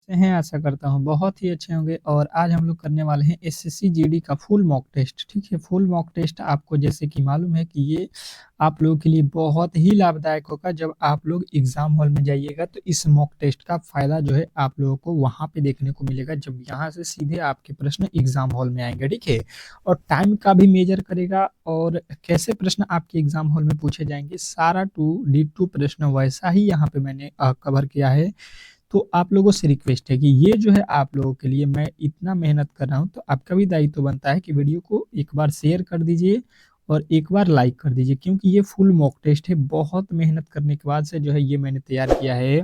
कैसे हैं? आशा करता हूँ बहुत ही अच्छे होंगे और आज हम लोग करने वाले हैं एसएससी जीडी का फुल मॉक टेस्ट। ठीक है, फुल मॉक टेस्ट आपको जैसे कि मालूम है कि ये आप लोगों के लिए बहुत ही लाभदायक होगा। जब आप लोग एग्जाम हॉल में जाइएगा तो इस मॉक टेस्ट का फायदा जो है आप लोगों को वहां पे देखने को मिलेगा, जब यहाँ से सीधे आपके प्रश्न एग्जाम हॉल में आएंगे। ठीक है, और टाइम का भी मेजर करेगा और कैसे प्रश्न आपके एग्जाम हॉल में पूछे जाएंगे, सारा टू डी टू प्रश्न वैसा ही यहाँ पे मैंने कवर किया है। तो आप लोगों से रिक्वेस्ट है कि ये जो है आप लोगों के लिए मैं इतना मेहनत कर रहा हूँ, तो आपका भी दायित्व बनता है कि वीडियो को एक बार शेयर कर दीजिए और एक बार लाइक कर दीजिए, क्योंकि ये फुल मॉक टेस्ट है। बहुत मेहनत करने के बाद से जो है ये मैंने तैयार किया है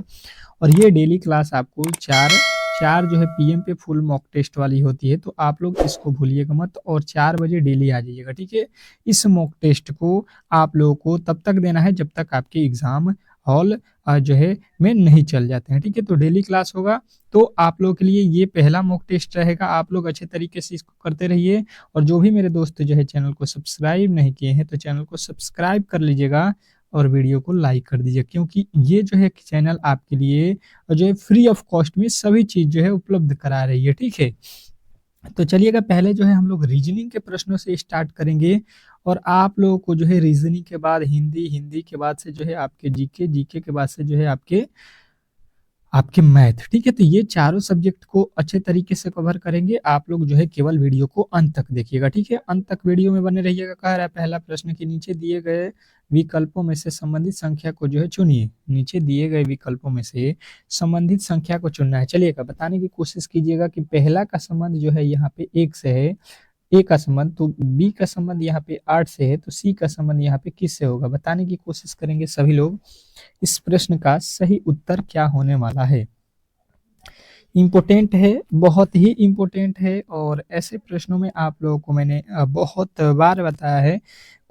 और ये डेली क्लास आपको चार चार जो है पीएम पे फुल मॉक टेस्ट वाली होती है। तो आप लोग इसको भूलिएगा मत और 4 बजे डेली आ जाइएगा। ठीक है, इस मॉक टेस्ट को आप लोगों को तब तक देना है जब तक आपके एग्जाम हॉल जो है में नहीं चल जाते हैं। ठीक है, तो डेली क्लास होगा। तो आप लोगों के लिए ये पहला मॉक टेस्ट रहेगा। आप लोग अच्छे तरीके से इसको करते रहिए और जो भी मेरे दोस्त जो है चैनल को सब्सक्राइब नहीं किए हैं तो चैनल को सब्सक्राइब कर लीजिएगा और वीडियो को लाइक कर दीजिए, क्योंकि ये जो है चैनल आपके लिए जो है फ्री ऑफ कॉस्ट में सभी चीज जो है उपलब्ध करा रही है। ठीक है, तो चलिएगा पहले जो है हम लोग रीजनिंग के प्रश्नों से स्टार्ट करेंगे और आप लोगों को जो है रीजनिंग के बाद हिंदी, हिंदी के बाद से जो है आपके जीके, जीके के बाद से जो है आपके आपके मैथ। ठीक है, तो ये चारों सब्जेक्ट को अच्छे तरीके से कवर करेंगे। आप लोग जो है केवल वीडियो को अंत तक देखिएगा। ठीक है, अंत तक वीडियो में बने रहिएगा। कह रहा है पहला प्रश्न के नीचे दिए गए विकल्पों में से संबंधित संख्या को जो है चुनिए। नीचे दिए गए विकल्पों में से संबंधित संख्या को चुनना है। चलिएगा बताने की कोशिश कीजिएगा कि पहला का संबंध जो है यहाँ पे 1 से है, ए का संबंध, तो बी का संबंध यहाँ पे 8 से है, तो सी का संबंध यहाँ पे किस से होगा। बताने की कोशिश करेंगे सभी लोग। इस प्रश्न का सही उत्तर क्या होने वाला है। इम्पोर्टेंट है, बहुत ही इम्पोर्टेंट है और ऐसे प्रश्नों में आप लोगों को मैंने बहुत बार बताया है,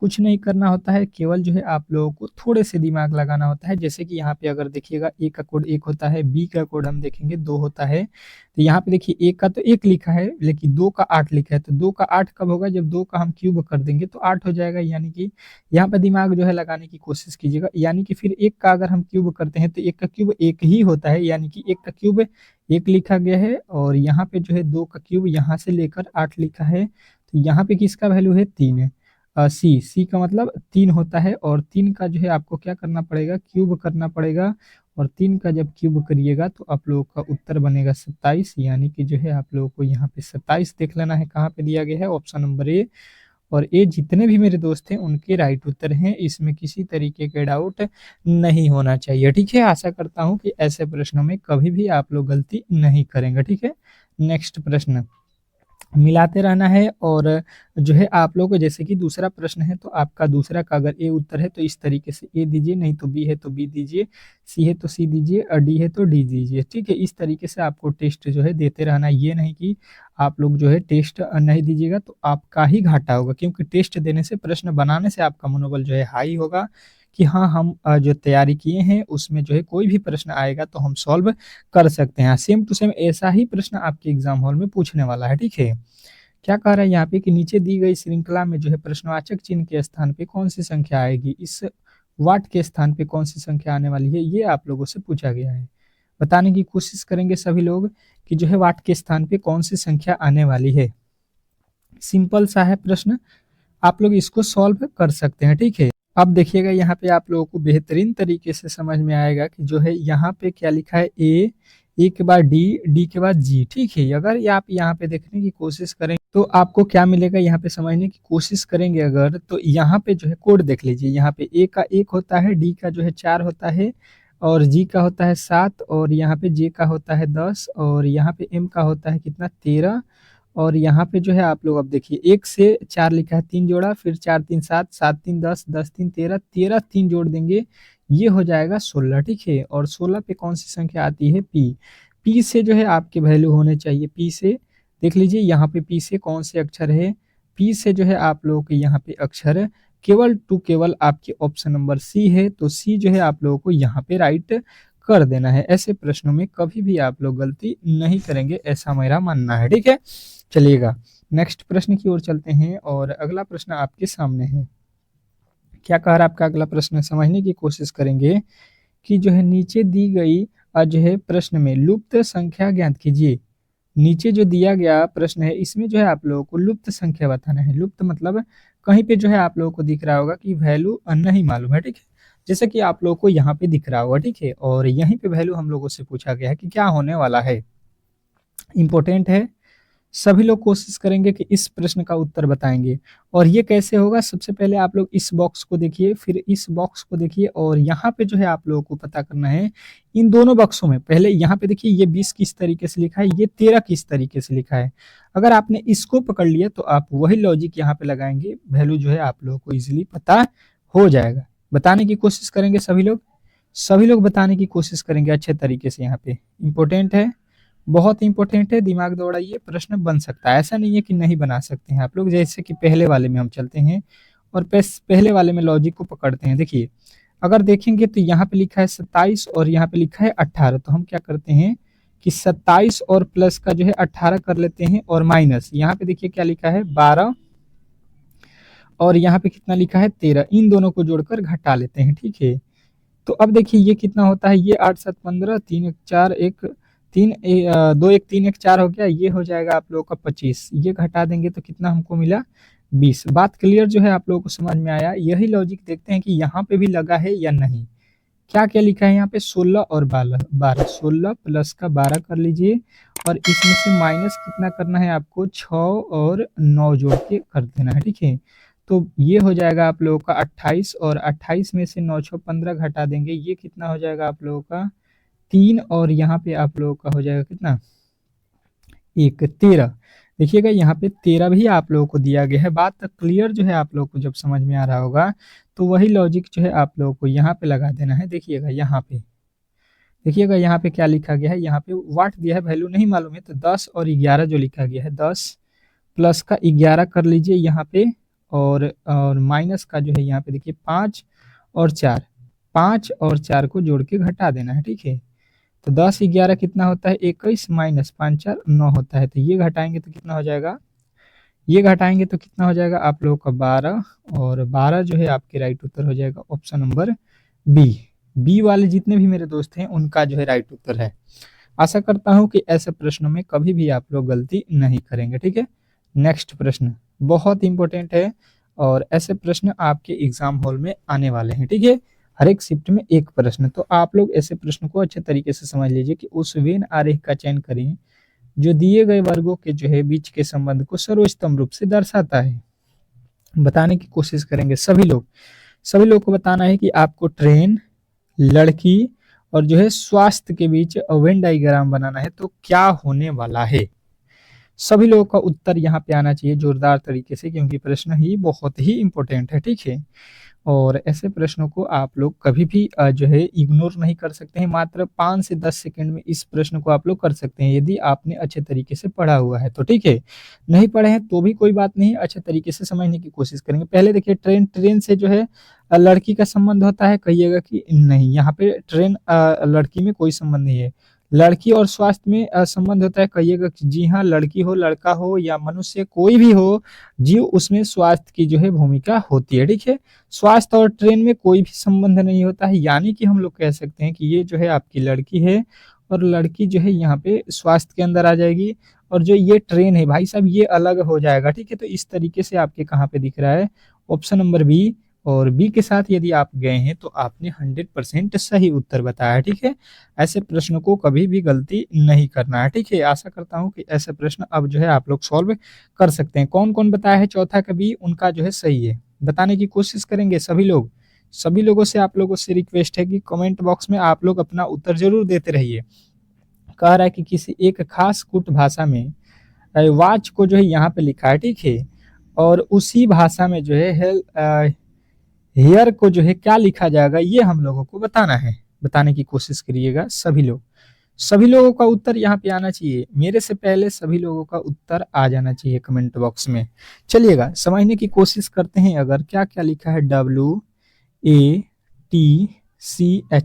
कुछ नहीं करना होता है, केवल जो है आप लोगों को थोड़े से दिमाग लगाना होता है। जैसे कि यहाँ पे अगर देखिएगा ए का कोड 1 होता है, बी का कोड हम देखेंगे 2 होता है, तो यहाँ पे देखिए ए का तो 1 लिखा है लेकिन 2 का 8 लिखा है, तो 2 का 8 कब होगा, जब 2 का हम क्यूब कर देंगे तो 8 हो जाएगा। यानी कि यहाँ पे दिमाग जो है लगाने की कोशिश कीजिएगा। यानी कि फिर 1 का अगर हम क्यूब करते हैं तो 1 का क्यूब 1 ही होता है, यानी कि 1 का क्यूब 1 लिखा गया है और यहाँ पे जो है 2 का क्यूब यहाँ से लेकर 8 लिखा है, तो यहाँ पे किसका वैल्यू है 3 है। सी, सी का मतलब 3 होता है और 3 का जो है आपको क्या करना पड़ेगा, क्यूब करना पड़ेगा और 3 का जब क्यूब करिएगा तो आप लोगों का उत्तर बनेगा 27। यानी कि जो है आप लोगों को यहाँ पे 27 देख लेना है कहाँ पे दिया गया है, ऑप्शन नंबर ए। और ये जितने भी मेरे दोस्त हैं उनके राइट उत्तर हैं, इसमें किसी तरीके के डाउट नहीं होना चाहिए। ठीक है, आशा करता हूँ कि ऐसे प्रश्नों में कभी भी आप लोग गलती नहीं करेंगे। ठीक है, नेक्स्ट प्रश्न मिलाते रहना है और जो है आप लोगों को जैसे कि दूसरा प्रश्न है तो आपका दूसरा का अगर ए उत्तर है तो इस तरीके से ए दीजिए, नहीं तो बी है तो बी दीजिए, सी है तो सी दीजिए और डी है तो डी दीजिए। ठीक है, इस तरीके से आपको टेस्ट जो है देते रहना। ये नहीं कि आप लोग जो है टेस्ट नहीं दीजिएगा तो आपका ही घाटा होगा, क्योंकि टेस्ट देने से, प्रश्न बनाने से आपका मनोबल जो है हाई होगा कि हाँ हम जो तैयारी किए हैं उसमें जो है कोई भी प्रश्न आएगा तो हम सॉल्व कर सकते हैं। सेम टू सेम ऐसा ही प्रश्न आपके एग्जाम हॉल में पूछने वाला है। ठीक है, क्या कह रहा है यहाँ पे कि नीचे दी गई श्रृंखला में जो है प्रश्नवाचक चिन्ह के स्थान पे कौन सी संख्या आएगी, इस वाट के स्थान पे कौन सी संख्या आने वाली है, ये आप लोगों से पूछा गया है। बताने की कोशिश करेंगे सभी लोग कि जो है वाट के स्थान पे कौन सी संख्या आने वाली है। सिंपल सा है प्रश्न, आप लोग इसको सॉल्व कर सकते हैं। ठीक है, अब देखिएगा यहाँ पे आप लोगों को बेहतरीन तरीके से समझ में आएगा कि जो है यहाँ पे क्या लिखा है, ए के बाद डी, डी के बाद जी। ठीक है, अगर ये आप यहाँ पे देखने की कोशिश करें तो आपको क्या मिलेगा, यहाँ पे समझने की कोशिश करेंगे अगर, तो यहाँ पे जो है कोड देख लीजिए। यहाँ पे ए का 1 होता है, डी का जो है 4 होता है और जी का होता है 7 और यहाँ पे जे का होता है 10 और यहाँ पे एम का होता है कितना, 13। और यहाँ पे जो है आप लोग अब देखिए 1 से 4 लिखा है 3 जोड़ा, फिर 4 3 7, 7 3 10, 10 3 13, 13 3 जोड़ देंगे, ये हो जाएगा 16। ठीक है, और 16 पे कौन सी संख्या आती है, पी। पी से जो है आपके वैल्यू होने चाहिए, पी से देख लीजिए यहाँ पे पी से कौन से अक्षर है, पी से जो है आप लोगों के यहाँ पे अक्षर केवल टू केवल आपके ऑप्शन नंबर सी है, तो सी जो है आप लोगों को यहाँ पे राइट कर देना है। ऐसे प्रश्नों में कभी भी आप लोग गलती नहीं करेंगे, ऐसा मेरा मानना है। ठीक है, चलिएगा नेक्स्ट प्रश्न की ओर चलते हैं और अगला प्रश्न आपके सामने है। क्या कह रहा है आपका अगला प्रश्न, समझने की कोशिश करेंगे कि जो है नीचे दी गई जो है प्रश्न में लुप्त संख्या ज्ञात कीजिए। नीचे जो दिया गया प्रश्न है इसमें जो है आप लोगों को लुप्त संख्या बताना है। लुप्त मतलब कहीं पे जो है आप लोगों को दिख रहा होगा कि वैल्यू नहीं मालूम है, ठीक है। जैसे कि आप लोगों को यहाँ पे दिख रहा होगा, ठीक है, और यहीं पे वैल्यू हम लोगों से पूछा गया है कि क्या होने वाला है। इंपॉर्टेंट है, सभी लोग कोशिश करेंगे कि इस प्रश्न का उत्तर बताएंगे। और ये कैसे होगा, सबसे पहले आप लोग इस बॉक्स को देखिए, फिर इस बॉक्स को देखिए, और यहाँ पे जो है आप लोगों को पता करना है इन दोनों बॉक्सों में। पहले यहाँ पे देखिए ये 20 किस तरीके से लिखा है, ये 13 किस तरीके से लिखा है। अगर आपने इसको पकड़ लिया तो आप वही लॉजिक यहाँ पे लगाएंगे, वैल्यू जो है आप लोगों को इजिली पता हो जाएगा। बताने की कोशिश करेंगे सभी लोग बताने की कोशिश करेंगे अच्छे तरीके से। यहाँ पे इंपॉर्टेंट है, बहुत इंपॉर्टेंट है, दिमाग दौड़ाइए, प्रश्न बन सकता है, ऐसा नहीं है कि नहीं बना सकते हैं आप लोग। जैसे कि पहले वाले में हम चलते हैं और पहले वाले में लॉजिक को पकड़ते हैं। देखिए अगर देखेंगे तो यहाँ पे लिखा है 27 और यहाँ पे लिखा है 18, तो हम क्या करते हैं कि 27 और प्लस का जो है 18 कर लेते हैं, और माइनस यहाँ पे देखिए क्या लिखा है 12 और यहाँ पे कितना लिखा है 13, इन दोनों को जोड़कर घटा लेते हैं, ठीक है। तो अब देखिए ये कितना होता है, ये 8 7 15, 3 1 4 1 3 2 1 3 1 4 हो गया, ये हो जाएगा आप लोगों का 25, ये घटा देंगे तो कितना हमको मिला 20। बात क्लियर जो है आप लोगों को समझ में आया। यही लॉजिक देखते हैं कि यहाँ पे भी लगा है या नहीं। क्या क्या लिखा है यहाँ पे 16 और 12, 16 प्लस का 12 कर लीजिए, और इसमें से माइनस कितना करना है आपको 6 और 9 जोड़ के कर देना है, ठीक है। तो ये हो जाएगा आप लोगों का 28, और 28 में से 9 6 15 घटा देंगे, ये कितना हो जाएगा आप लोगों का 3, और यहाँ पे आप लोगों का हो जाएगा कितना 1 13। देखिएगा यहाँ पे 13 भी आप लोगों को दिया गया है। बात क्लियर जो है आप लोगों को जब समझ में आ रहा होगा तो वही लॉजिक जो है आप लोगों को यहाँ पे लगा देना है। देखिएगा यहाँ पे क्या लिखा गया है, यहाँ पे वाट दिया है, वैल्यू नहीं मालूम है, तो 10 और 11 जो लिखा गया है, 10 प्लस का 11 कर लीजिए यहाँ पे, और माइनस का जो है यहाँ पे देखिए 5 और 4, 5 और 4 को जोड़ के घटा देना है, ठीक है। तो 10 11 कितना होता है 21, माइनस 5 4 9 होता है, तो ये घटाएंगे तो कितना हो जाएगा, ये घटाएंगे तो कितना हो जाएगा आप लोगों का 12, और 12 जो है आपके राइट उत्तर हो जाएगा ऑप्शन नंबर बी वाले जितने भी मेरे दोस्त हैं उनका जो है राइट उत्तर है। आशा करता हूं कि ऐसे प्रश्नों में कभी भी आप लोग गलती नहीं करेंगे, ठीक है। नेक्स्ट प्रश्न बहुत इंपॉर्टेंट है, और ऐसे प्रश्न आपके एग्जाम हॉल में आने वाले हैं, ठीक है। हर एक शिफ्ट में एक प्रश्न, तो आप लोग ऐसे प्रश्न को अच्छे तरीके से समझ लीजिए कि उस वेन आरेख का चयन करें जो दिए गए वर्गों के जो है बीच के संबंध को सर्वोत्तम रूप से दर्शाता है। बताने की कोशिश करेंगे सभी लोग को बताना है कि आपको ट्रेन, लड़की और जो है स्वास्थ्य के बीच वेन डायग्राम बनाना है, तो क्या होने वाला है। सभी लोगों का उत्तर यहाँ पे आना चाहिए जोरदार तरीके से, क्योंकि प्रश्न ही बहुत ही इंपॉर्टेंट है, ठीक है। और ऐसे प्रश्नों को आप लोग कभी भी जो है इग्नोर नहीं कर सकते हैं। मात्र 5 से 10 सेकंड में इस प्रश्न को आप लोग कर सकते हैं, यदि आपने अच्छे तरीके से पढ़ा हुआ है तो, ठीक है। नहीं पढ़े हैं तो भी कोई बात नहीं, अच्छे तरीके से समझने की कोशिश करेंगे। पहले देखिए ट्रेन से जो है लड़की का संबंध होता है, कहिएगा कि नहीं, यहाँ पे ट्रेन लड़की में कोई संबंध नहीं है। लड़की और स्वास्थ्य में संबंध होता है, कहिएगा कि जी हाँ, लड़की हो, लड़का हो या मनुष्य कोई भी हो जीव, उसमें स्वास्थ्य की जो है भूमिका होती है, ठीक है। स्वास्थ्य और ट्रेन में कोई भी संबंध नहीं होता है, यानी कि हम लोग कह सकते हैं कि ये जो है आपकी लड़की है, और लड़की जो है यहाँ पे स्वास्थ्य के अंदर आ जाएगी, और जो ये ट्रेन है भाई साहब ये अलग हो जाएगा, ठीक है। तो इस तरीके से आपके कहाँ पे दिख रहा है ऑप्शन नंबर बी, और बी के साथ यदि आप गए हैं तो आपने 100% सही उत्तर बताया, ठीक है। ऐसे प्रश्नों को कभी भी गलती नहीं करना है, ठीक है। आशा करता हूं कि ऐसे प्रश्न अब जो है आप लोग सॉल्व कर सकते हैं। कौन कौन बताया है चौथा का बी, उनका जो है सही है, बताने की कोशिश करेंगे सभी लोगों से। आप लोगों से रिक्वेस्ट है कि कमेंट बॉक्स में आप लोग अपना उत्तर जरूर देते रहिए। कह रहा है कि किसी एक खास कुट भाषा में वाच को जो है यहाँ पे लिखा है, ठीक है, और उसी भाषा में जो है हेयर को जो है क्या लिखा जाएगा, ये हम लोगों को बताना है। बताने की कोशिश करिएगा सभी लोगों का उत्तर यहाँ पे आना चाहिए। मेरे से पहले सभी लोगों का उत्तर आ जाना चाहिए कमेंट बॉक्स में। चलिएगा समझने की कोशिश करते हैं। अगर क्या क्या लिखा है, WATCH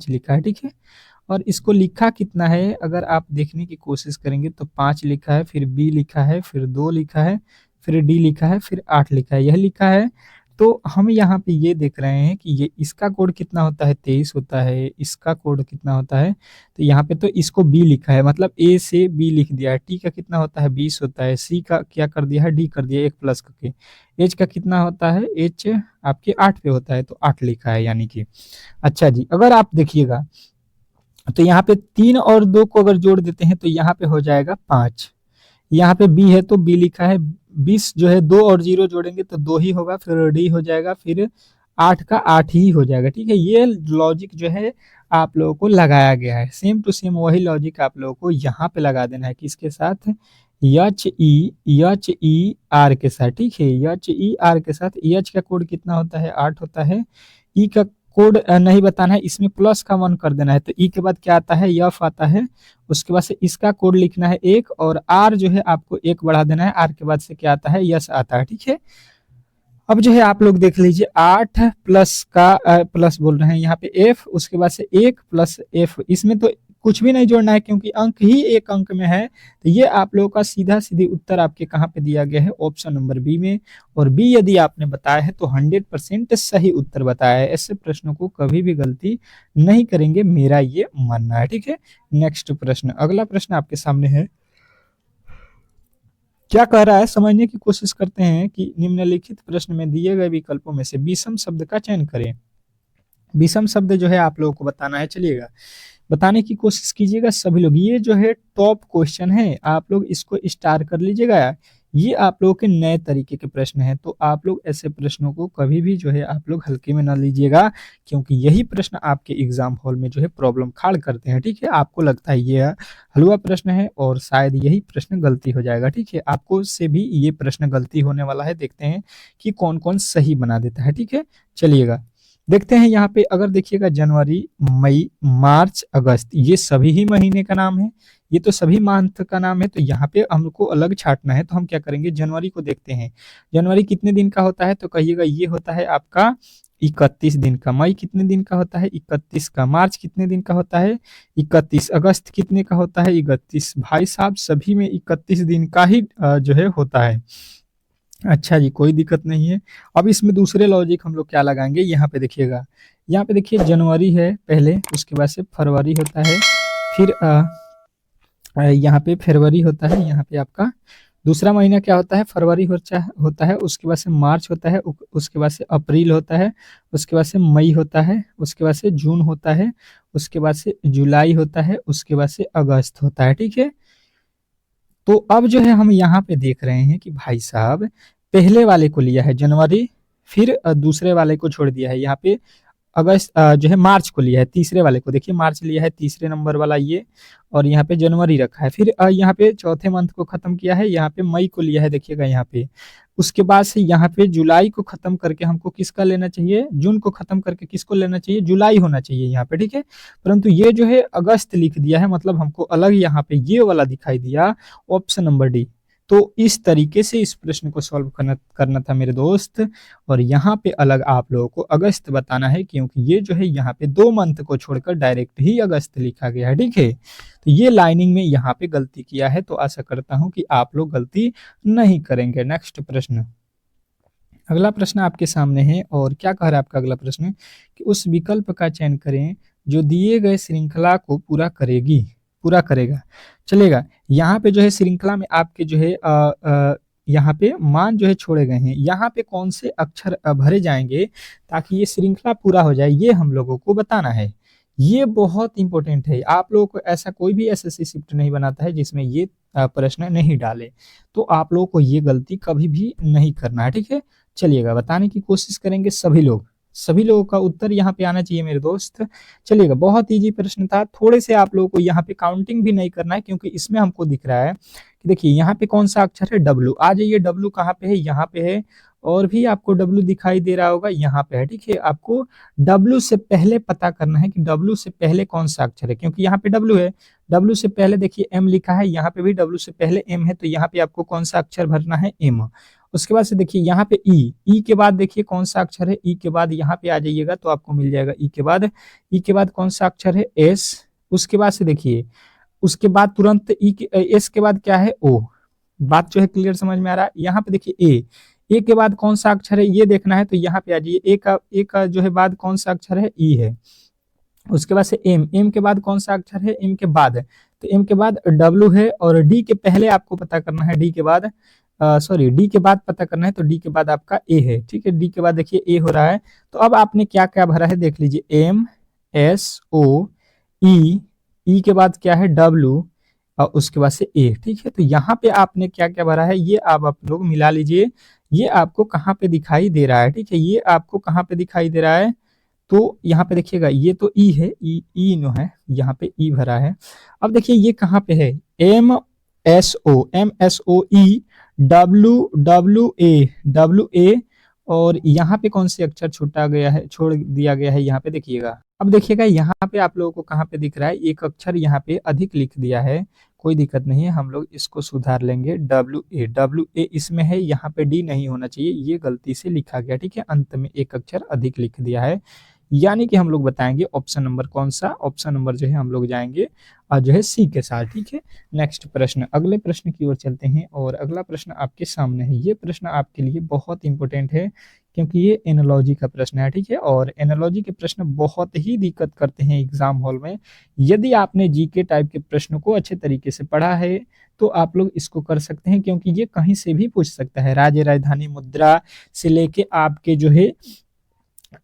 लिखा है, ठीक है, और इसको लिखा कितना है अगर आप देखने की कोशिश करेंगे तो 5 लिखा है, फिर B लिखा है, फिर 2 लिखा है, फिर D लिखा है, फिर 8 लिखा है, यह लिखा है। तो हम यहाँ पे ये देख रहे हैं कि ये इसका कोड कितना होता है 23 होता है, इसका कोड कितना होता है, तो यहाँ पे तो इसको बी लिखा है, मतलब ए से बी लिख दिया है। टी का कितना होता है 20 होता है, सी का क्या कर दिया है डी कर दिया एक प्लस करके, एच का कितना होता है एच आपके 8 पे होता है तो 8 लिखा है यानी कि। अच्छा जी, अगर आप देखिएगा तो यहाँ पे 3 और 2 को अगर जोड़ देते हैं तो यहाँ पे हो जाएगा 5। यहाँ पे बी है तो बी लिखा है 20 जो है 2 और 0 जोड़ेंगे तो 2 ही होगा, फिर डी हो जाएगा, फिर 8 का 8 ही हो जाएगा। ठीक है, ये लॉजिक जो है आप लोगों को लगाया गया है, सेम टू सेम वही लॉजिक आप लोगों को यहाँ पे लगा देना है किसके साथ, एच ई आर के साथ। ठीक है, एच ई आर के साथ। एच का कोड कितना होता है 8 होता है, ई का कोड नहीं बताना है, इसमें प्लस का 1 कर देना है, तो ई के बाद क्या आता है एफ आता है, उसके बाद से इसका कोड लिखना है 1 और आर जो है आपको 1 बढ़ा देना है, आर के बाद से क्या आता है यस आता है। ठीक है, अब जो है आप लोग देख लीजिए 8 प्लस का प्लस बोल रहे हैं यहाँ पे एफ, उसके बाद से 1 प्लस एफ, इसमें तो कुछ भी नहीं जोड़ना है क्योंकि अंक ही एक अंक में है, तो ये आप लोगों का सीधा सीधी उत्तर आपके कहाँ पे दिया गया है ऑप्शन नंबर बी में। और बी यदि आपने बताया है तो 100% सही उत्तर बताया है, ऐसे प्रश्नों को कभी भी गलती नहीं करेंगे, मेरा ये मानना है। ठीक है, नेक्स्ट प्रश्न, अगला प्रश्न आपके सामने है, क्या कह रहा है समझने की कोशिश करते हैं कि निम्नलिखित प्रश्न में दिए गए विकल्पों में से विषम शब्द का चयन करें। विषम शब्द जो है आप लोगों को बताना है, चलिएगा बताने की कोशिश कीजिएगा सभी लोग। ये जो है टॉप क्वेश्चन है, आप लोग इसको स्टार कर लीजिएगा, ये आप लोगों के नए तरीके के प्रश्न हैं, तो आप लोग ऐसे प्रश्नों को कभी भी जो है आप लोग हल्के में ना लीजिएगा, क्योंकि यही प्रश्न आपके एग्जाम हॉल में जो है प्रॉब्लम खड़ा करते हैं। ठीक है, आपको लगता है ये हलवा प्रश्न है और शायद यही प्रश्न गलती हो जाएगा। ठीक है, आपको से भी ये प्रश्न गलती होने वाला है, देखते हैं कि कौन कौन सही बना देता है। ठीक है, चलिएगा देखते हैं यहाँ पे, अगर देखिएगा जनवरी, मई, मार्च, अगस्त, ये सभी ही महीने का नाम है, ये तो सभी मंथ का नाम है, तो यहाँ पे हमको अलग छाटना है, तो हम क्या करेंगे जनवरी को देखते हैं। जनवरी कितने दिन का होता है तो कहिएगा ये होता है आपका 31 दिन का। मई कितने दिन का होता है 31 का। मार्च कितने दिन का होता है 31। अगस्त कितने का होता है 31। भाई साहब सभी में 31 दिन का ही जो है होता है। अच्छा जी, कोई दिक्कत नहीं है। अब इसमें दूसरे लॉजिक हम लोग क्या लगाएंगे, यहाँ पे देखिएगा, यहाँ पे देखिए जनवरी है पहले, उसके बाद से फरवरी होता है, फिर यहाँ पे फरवरी होता है, यहाँ पे आपका दूसरा महीना क्या होता है फरवरी होता है, उसके बाद से मार्च होता है, उसके बाद से अप्रैल होता है, उसके बाद से मई होता है, उसके बाद से जून होता है, उसके बाद से जुलाई होता है, उसके बाद से अगस्त होता है। ठीक है, तो अब जो है हम यहाँ पे देख रहे हैं कि भाई साहब पहले वाले को लिया है जनवरी, फिर दूसरे वाले को छोड़ दिया है, यहाँ पे अगस्त जो है मार्च को लिया है, तीसरे वाले को देखिए मार्च लिया है तीसरे नंबर वाला ये, और यहाँ पे जनवरी रखा है, फिर यहाँ पे चौथे मंथ को खत्म किया है, यहाँ पे मई को लिया है देखिएगा यहाँ पे, उसके बाद से यहाँ पे जुलाई को खत्म करके हमको किसका लेना चाहिए, जून को खत्म करके किसको लेना चाहिए, जुलाई होना चाहिए यहाँ पे। ठीक है, परंतु ये जो है अगस्त लिख दिया है, मतलब हमको अलग यहाँ पे ये वाला दिखाई दिया, ऑप्शन नंबर डी। तो इस तरीके से इस प्रश्न को सॉल्व करना था मेरे दोस्त, और यहाँ पे अलग आप लोगों को अगस्त बताना है, क्योंकि ये जो है यहाँ पे 2 मंथ को छोड़कर डायरेक्ट ही अगस्त लिखा गया है। ठीक है, तो ये लाइनिंग में यहाँ पे गलती किया है, तो आशा करता हूँ कि आप लोग गलती नहीं करेंगे। नेक्स्ट प्रश्न, अगला प्रश्न आपके सामने है, और क्या कह रहा है आपका अगला प्रश्न कि उस विकल्प का चयन करें जो दिए गए श्रृंखला को पूरा करेगा। चलेगा, यहाँ पे जो है श्रृंखला में आपके जो है यहाँ पे मान जो है छोड़े गए हैं, यहाँ पे कौन से अक्षर भरे जाएंगे ताकि ये श्रृंखला पूरा हो जाए, ये हम लोगों को बताना है। ये बहुत इंपॉर्टेंट है, आप लोगों को ऐसा कोई भी एसएससी शिफ्ट नहीं बनाता है जिसमें ये प्रश्न नहीं डाले, तो आप लोगों को ये गलती कभी भी नहीं करना है। ठीक है, चलिएगा बताने की कोशिश करेंगे सभी लोगों का उत्तर यहाँ पे आना चाहिए मेरे दोस्त। चलिएगा, बहुत इजी प्रश्न था, थोड़े से आप लोगों को यहाँ पे काउंटिंग भी नहीं करना है, क्योंकि इसमें हमको दिख रहा है कि देखिए यहाँ पे कौन सा अक्षर है डब्लू, आ जाइए डब्लू कहाँ पे है, यहाँ पे है, और भी आपको डब्लू दिखाई दे रहा होगा यहाँ पे है। ठीक है, आपको डब्लू से पहले पता करना है कि डब्लू से पहले कौन सा अक्षर है, क्योंकि यहाँ पे डब्लू है, डब्लू से पहले देखिए एम लिखा है, यहाँ पे भी डब्लू से पहले एम है, तो यहाँ पे आपको कौन सा अक्षर भरना है एम। उसके बाद से देखिए यहाँ पे ई के बाद देखिए कौन सा अक्षर है, ई के बाद यहाँ पे आ जाइएगा तो आपको मिल जाएगा ई के बाद कौन सा अक्षर है एस। उसके बाद से देखिए उसके बाद तुरंत एस के बाद क्या है ओ। बात जो है क्लियर समझ में आ रहा है। यहाँ पे देखिए ए के बाद कौन सा अक्षर है ये देखना है, तो यहाँ पे आ जाइए, ए का जो है बाद कौन सा अक्षर है, ई है। उसके बाद से एम, एम के बाद कौन सा अक्षर है, एम के बाद, तो एम के बाद डब्ल्यू है, और डी के पहले आपको पता करना है, डी के बाद सॉरी डी के बाद पता करना है, तो डी के बाद आपका ए है, ठीक है। डी के बाद देखिए ए हो रहा है, तो अब आपने क्या क्या भरा है देख लीजिए, एम, एस, ओ, ई, ई के बाद क्या है डब्ल्यू, और उसके बाद से ए, ठीक है। तो यहाँ पे आपने क्या क्या भरा है ये आप लोग मिला लीजिए, ये आपको कहाँ पे दिखाई दे रहा है, ठीक है, ये आपको कहाँ पे दिखाई दे रहा है, तो यहाँ पे देखिएगा ये तो ई है, ई ई नो है, यहाँ पे ई भरा है। अब देखिए ये कहाँ पे है, M S O E, W W A, और यहाँ पे कौन से अक्षर छूटा गया है, छोड़ दिया गया है, यहाँ पे देखिएगा। अब देखिएगा यहाँ पे आप लोगों को कहाँ पे दिख रहा है, एक अक्षर यहाँ पे अधिक लिख दिया है, कोई दिक्कत नहीं है, हम लोग इसको सुधार लेंगे, डब्ल्यू ए इसमें है, यहाँ पे डी नहीं होना चाहिए, ये गलती से लिखा गया, ठीक है, अंत में एक अक्षर अधिक लिख दिया है, यानी कि हम लोग बताएंगे ऑप्शन नंबर कौन सा, ऑप्शन नंबर जो है हम लोग जाएंगे और जो है सी के साथ, ठीक है। नेक्स्ट प्रश्न, अगले प्रश्न की ओर चलते हैं, और अगला प्रश्न आपके सामने है, ये प्रश्न आपके लिए बहुत इंपॉर्टेंट है, क्योंकि ये एनालॉजी का प्रश्न है, ठीक है, और एनालॉजी के प्रश्न बहुत ही दिक्कत करते हैं एग्जाम हॉल में। यदि आपने जीके टाइप के प्रश्नों को अच्छे तरीके से पढ़ा है तो आप लोग इसको कर सकते हैं, क्योंकि ये कहीं से भी पूछ सकता है, राज्य राजधानी मुद्रा से लेके आपके जो है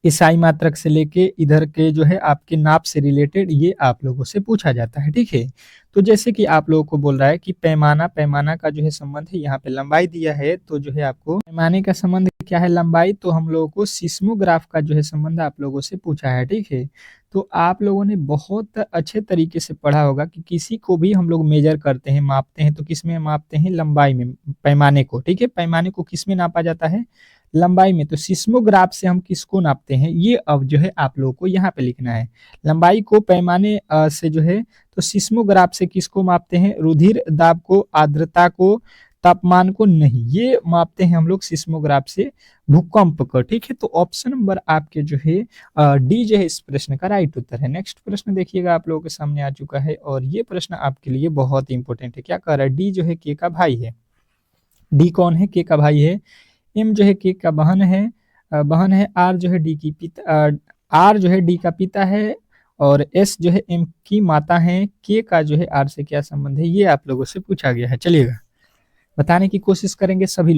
ईसाई मात्रक से लेके इधर के जो है आपके नाप से रिलेटेड ये आप लोगों से पूछा जाता है, ठीक है। तो जैसे कि आप लोगों को बोल रहा है कि पैमाना का जो है संबंध है, यहाँ पे लंबाई दिया है, तो जो है आपको पैमाने का संबंध क्या है, लंबाई, तो हम लोगों को सिस्मोग्राफ का जो है संबंध आप लोगों से पूछा है, ठीक है। तो आप लोगों ने बहुत अच्छे तरीके से पढ़ा होगा कि किसी को भी हम लोग मेजर करते हैं, मापते हैं, तो किस में मापते हैं, लंबाई में, पैमाने को, ठीक है, पैमाने को किस में नापा जाता है, लंबाई में। तो सिस्मोग्राफ से हम किसको नापते हैं, ये अब जो है आप लोगों को यहाँ पे लिखना है, लंबाई को पैमाने से जो है, तो सिस्मोग्राफ से किसको मापते हैं, रुधिर दाब को, आर्द्रता को, तापमान को नहीं, ये मापते हैं हम लोग सिस्मोग्राफ से भूकंप को, ठीक है। तो ऑप्शन नंबर आपके जो है डी जो है इस प्रश्न का राइट उत्तर है। नेक्स्ट प्रश्न देखिएगा आप लोगों के सामने आ चुका है, और ये प्रश्न आपके लिए बहुत इंपॉर्टेंट है, क्या कह रहा है, डी जो है के का भाई है, डी कौन है, के का भाई है, एम जो है के का बहन है, आर जो है डी की पिता, आर जो है डी का पिता है, और एस जो है एम की माता है, के का जो है आर से क्या संबंध है, ये आप लोगों से पूछा गया है। चलिएगा बताने की कोशिश करेंगे सभी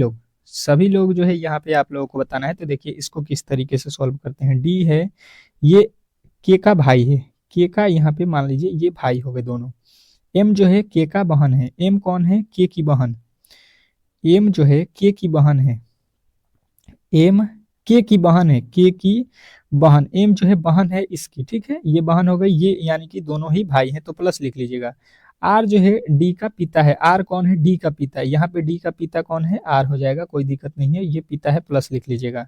लोग जो है यहाँ पे आप लोगों को बताना है। तो देखिए इसको किस तरीके से सॉल्व करते हैं, डी है, ये के का भाई है, के का यहाँ पे मान लीजिए ये भाई हो गए दोनों, एम जो है के का बहन है, एम कौन है, के की बहन, एम जो है के की बहन है, एम के की बहन है, के की बहन, एम जो है बहन है इसकी, ठीक है, ये बहन हो गई, ये यानी कि दोनों ही भाई हैं, तो प्लस लिख लीजिएगा। आर जो है डी का पिता है, आर कौन है, डी का पिता है, यहाँ पे डी का पिता कौन है, आर हो जाएगा, कोई दिक्कत नहीं है, ये पिता है, प्लस लिख लीजिएगा।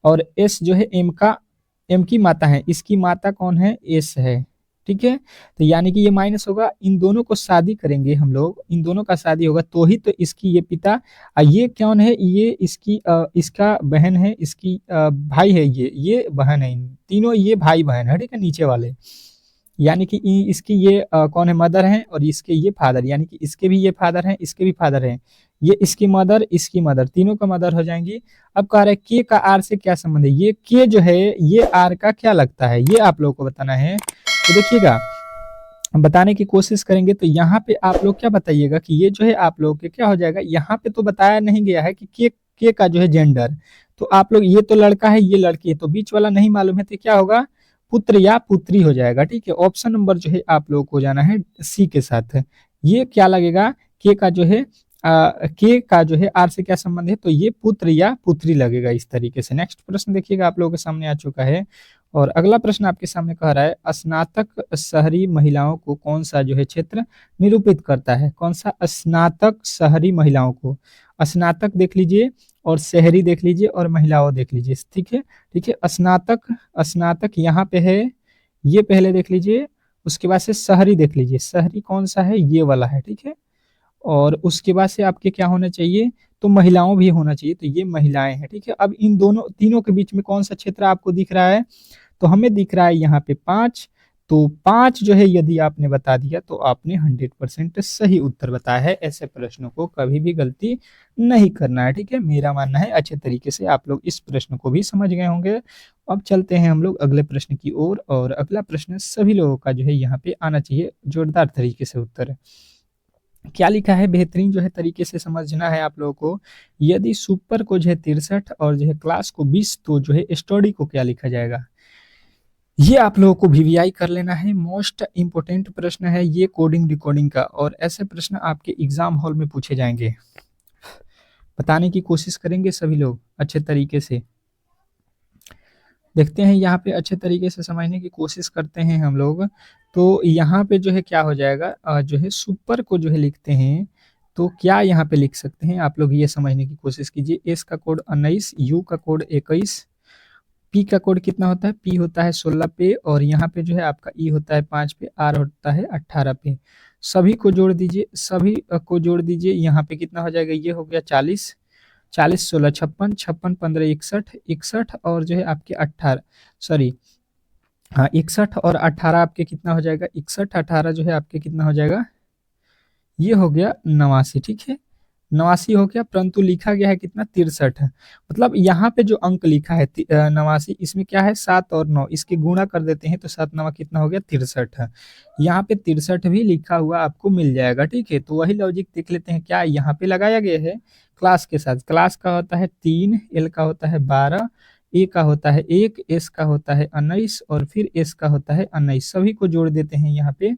और एस जो है एम की माता है, इसकी माता कौन है, एस है, ठीक है। तो यानी कि ये माइनस होगा, इन दोनों को शादी करेंगे हम लोग, इन दोनों का शादी होगा तो ही तो इसकी ये पिता, ये कौन है, ये इसकी इसका बहन है, इसकी भाई है, ये बहन है, तीनों ये भाई बहन है, ठीक है, नीचे वाले, यानी कि इसकी ये कौन है, मदर है, और इसके ये फादर, यानी कि इसके भी ये फादर हैं, इसके भी फादर हैं, ये इसकी मदर, तीनों का मदर हो जाएंगी। अब कह रहा है के का आर से क्या संबंध है, ये के जो है ये आर का क्या लगता है, ये आप लोगों को बताना है। तो देखिएगा बताने की कोशिश करेंगे, तो यहाँ पे आप लोग क्या बताइएगा कि ये जो है आप लोग के क्या हो जाएगा, यहाँ पे तो बताया नहीं गया है कि के का जो है जेंडर, तो आप लोग ये तो लड़का है, ये लड़की है, तो बीच वाला नहीं मालूम है, तो क्या होगा, पुत्र या पुत्री हो जाएगा, ठीक है। ऑप्शन नंबर जो है आप लोग को जाना है सी के साथ, ये क्या लगेगा, के का जो है के का जो है आर से क्या संबंध है, तो ये पुत्र या पुत्री लगेगा इस तरीके से। नेक्स्ट प्रश्न देखिएगा आप लोगों के सामने आ चुका है, और अगला प्रश्न आपके सामने कह रहा है, स्नातक शहरी महिलाओं को कौन सा जो है क्षेत्र निरूपित करता है, कौन सा, स्नातक शहरी महिलाओं को, स्नातक देख लीजिए, और शहरी देख लीजिए, और महिलाओं देख लीजिए, ठीक है, ठीक है। स्नातक यहाँ पे है, ये पहले देख लीजिए, उसके बाद से शहरी देख लीजिए, शहरी कौन सा है, ये वाला है, ठीक है, और उसके बाद से आपके क्या होना चाहिए, तो महिलाओं भी होना चाहिए, तो ये महिलाएं हैं, ठीक है। अब इन दोनों तीनों के बीच में कौन सा क्षेत्र आपको दिख रहा है, तो हमें दिख रहा है यहाँ पे 5, तो 5 जो है यदि आपने बता दिया तो आपने 100% सही उत्तर बताया है। ऐसे प्रश्नों को कभी भी गलती नहीं करना है, ठीक है। मेरा मानना है अच्छे तरीके से आप लोग इस प्रश्न को भी समझ गए होंगे। अब चलते हैं हम लोग अगले प्रश्न की ओर, और अगला प्रश्न सभी लोगों का जो है यहाँ पे आना चाहिए जोरदार तरीके से उत्तर। क्या लिखा है, बेहतरीन जो है तरीके से समझना है आप लोगों को। यदि सुपर को जो है 63 और जो है क्लास को 20, तो जो है स्टडी को क्या लिखा जाएगा। ये आप लोगों को वीवीआई कर लेना है। मोस्ट इंपोर्टेंट प्रश्न है ये कोडिंग डिकोडिंग का, और ऐसे प्रश्न आपके एग्जाम हॉल में पूछे जाएंगे। बताने की कोशिश करेंगे सभी लोग अच्छे तरीके से। देखते हैं यहाँ पे अच्छे तरीके से समझने की कोशिश करते हैं हम लोग। तो यहाँ पे जो है क्या हो जाएगा, जो है सुपर को जो है लिखते हैं तो क्या यहाँ पे लिख सकते हैं आप लोग, ये समझने की कोशिश कीजिए। एस का कोड 19, यू का कोड 21, पी का कोड कितना होता है, पी होता है 16 पे, और यहाँ पे जो है आपका ई होता है 5 पे, आर होता है 18 पे। सभी को जोड़ दीजिए, सभी को जोड़ दीजिए, यहाँ पे कितना हो जाएगा, ये हो गया 40, 40 16 56, 56 15 61, 61 और जो है आपके 18, सॉरी हाँ 61 और 18 आपके कितना हो जाएगा, 61 18 जो है आपके कितना हो जाएगा, ये हो गया 89, ठीक है। 89 हो गया, परंतु लिखा गया है कितना, 63 है। मतलब यहाँ पे जो अंक लिखा है 89, इसमें क्या है 7 और 9, इसके गुणा कर देते हैं तो 7 9 कितना हो गया 63 है। यहाँ पे 63 भी लिखा हुआ आपको मिल जाएगा, ठीक है। तो वही लॉजिक देख लेते हैं क्या यहाँ पे लगाया गया है। क्लास के साथ, क्लास का होता है 3, एल का होता है 12, ए का होता है 1, एस का होता है 19 और फिर एस का होता है 19। सभी को जोड़ देते हैं, यहाँ पे